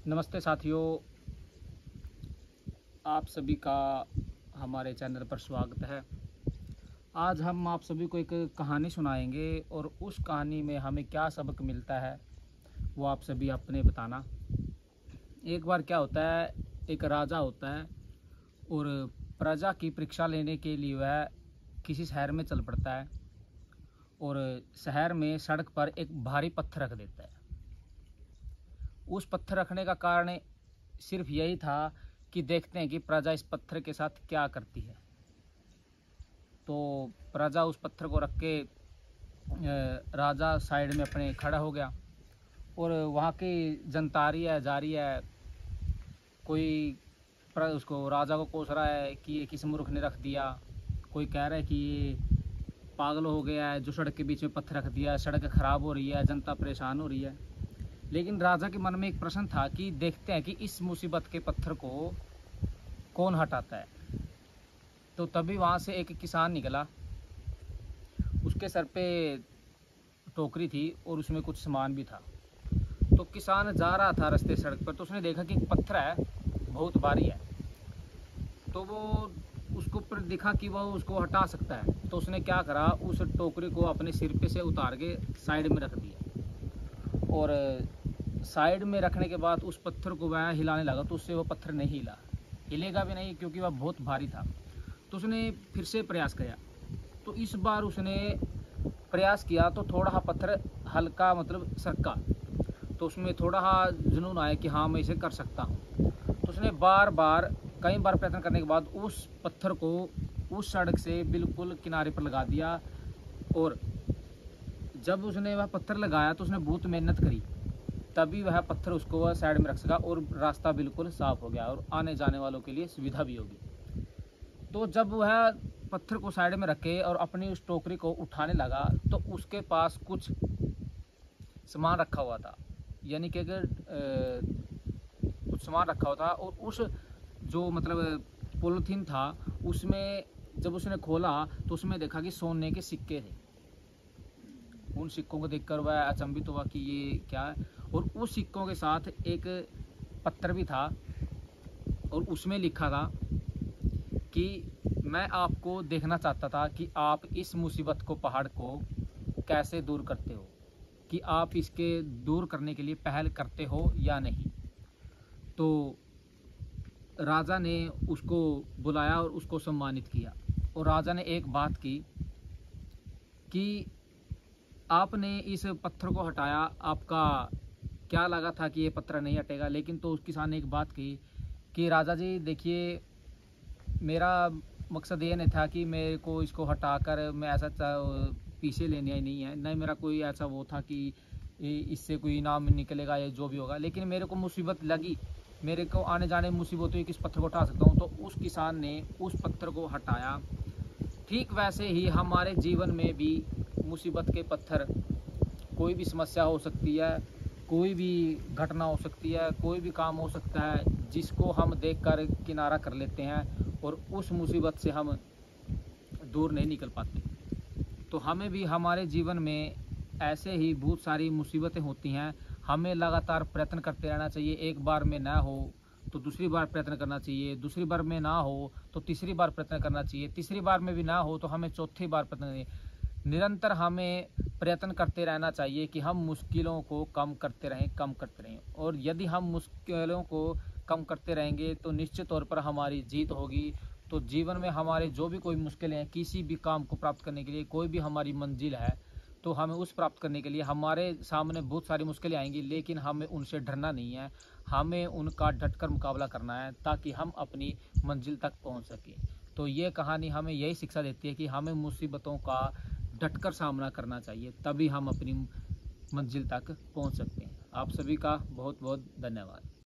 नमस्ते साथियों, आप सभी का हमारे चैनल पर स्वागत है। आज हम आप सभी को एक कहानी सुनाएंगे और उस कहानी में हमें क्या सबक मिलता है वो आप सभी अपने बताना। एक बार क्या होता है, एक राजा होता है और प्रजा की परीक्षा लेने के लिए वह किसी शहर में चल पड़ता है और शहर में सड़क पर एक भारी पत्थर रख देता है। उस पत्थर रखने का कारण सिर्फ यही था कि देखते हैं कि प्रजा इस पत्थर के साथ क्या करती है। तो प्रजा उस पत्थर को रख के राजा साइड में अपने खड़ा हो गया और वहाँ की जनता आ रही है, जा रही है। कोई उसको राजा को कोस रहा है कि ये किस मूर्ख ने रख दिया, कोई कह रहा है कि ये पागल हो गया है जो सड़क के बीच में पत्थर रख दिया, सड़क ख़राब हो रही है, जनता परेशान हो रही है। लेकिन राजा के मन में एक प्रश्न था कि देखते हैं कि इस मुसीबत के पत्थर को कौन हटाता है। तो तभी वहाँ से एक किसान निकला, उसके सर पे टोकरी थी और उसमें कुछ सामान भी था। तो किसान जा रहा था रास्ते सड़क पर, तो उसने देखा कि एक पत्थर है, बहुत भारी है। तो वो उसको पर दिखा कि वो उसको हटा सकता है। तो उसने क्या करा, उस टोकरी को अपने सिर पे से उतार के साइड में रख दिया और साइड में रखने के बाद उस पत्थर को वह हिलाने लगा। तो उससे वो पत्थर नहीं हिलेगा भी नहीं क्योंकि वह बहुत भारी था। तो उसने फिर से प्रयास किया। तो इस बार उसने प्रयास किया तो थोड़ा पत्थर हल्का मतलब सरका। तो उसमें थोड़ा जुनून आया कि हाँ मैं इसे कर सकता हूँ। तो उसने कई बार प्रयत्न करने के बाद उस पत्थर को उस सड़क से बिल्कुल किनारे पर लगा दिया। और जब उसने वह पत्थर लगाया तो उसने बहुत मेहनत करी, तभी वह पत्थर उसको वह साइड में रख सका और रास्ता बिल्कुल साफ हो गया और आने जाने वालों के लिए सुविधा भी होगी। तो जब वह पत्थर को साइड में रखे और अपनी उस टोकरी को उठाने लगा तो उसके पास कुछ सामान रखा हुआ था, यानी कि अगर कुछ सामान रखा हुआ था। और उस जो मतलब पॉलीथीन था उसमें जब उसने खोला तो उसमें देखा कि सोने के सिक्के थे। उन सिक्कों को देखकर वह अचंभित हुआ कि ये क्या है। और उस सिक्कों के साथ एक पत्थर भी था और उसमें लिखा था कि मैं आपको देखना चाहता था कि आप इस मुसीबत को, पहाड़ को कैसे दूर करते हो, कि आप इसके दूर करने के लिए पहल करते हो या नहीं। तो राजा ने उसको बुलाया और उसको सम्मानित किया और राजा ने एक बात की कि आपने इस पत्थर को हटाया, आपका क्या लगा था कि ये पत्थर नहीं हटेगा। लेकिन तो उस किसान ने एक बात की कि राजा जी देखिए, मेरा मकसद ये नहीं था कि मेरे को इसको हटाकर मैं ऐसा पीछे लेने ही नहीं है, नहीं मेरा कोई ऐसा वो था कि इससे कोई इनाम निकलेगा या जो भी होगा। लेकिन मेरे को मुसीबत लगी, मेरे को आने जाने में मुसीबत हुई कि इस पत्थर को हटा सकता हूँ। तो उस किसान ने उस पत्थर को हटाया। ठीक वैसे ही हमारे जीवन में भी मुसीबत के पत्थर, कोई भी समस्या हो सकती है, कोई भी घटना हो सकती है, कोई भी काम हो सकता है जिसको हम देखकर किनारा कर लेते हैं और उस मुसीबत से हम दूर नहीं निकल पाते। तो हमें भी हमारे जीवन में ऐसे ही बहुत सारी मुसीबतें होती हैं, हमें लगातार प्रयत्न करते रहना चाहिए। एक बार में ना हो तो दूसरी बार प्रयत्न करना चाहिए, दूसरी बार में ना हो तो तीसरी बार प्रयत्न करना चाहिए, तीसरी बार में भी ना हो तो हमें चौथी बार प्रयत्न। निरंतर हमें प्रयत्न करते रहना चाहिए कि हम मुश्किलों को कम करते रहें। और यदि हम मुश्किलों को कम करते रहेंगे तो निश्चित तौर पर हमारी जीत होगी। तो जीवन में हमारे जो भी कोई मुश्किलें हैं, किसी भी काम को प्राप्त करने के लिए, कोई भी हमारी मंजिल है, तो हमें उस प्राप्त करने के लिए हमारे सामने बहुत सारी मुश्किलें आएंगी, लेकिन हमें उनसे डरना नहीं है, हमें उनका डटकर मुकाबला करना है ताकि हम अपनी मंजिल तक पहुंच सकें। तो ये कहानी हमें यही शिक्षा देती है कि हमें मुसीबतों का डटकर सामना करना चाहिए, तभी हम अपनी मंजिल तक पहुंच सकते हैं। आप सभी का बहुत बहुत धन्यवाद।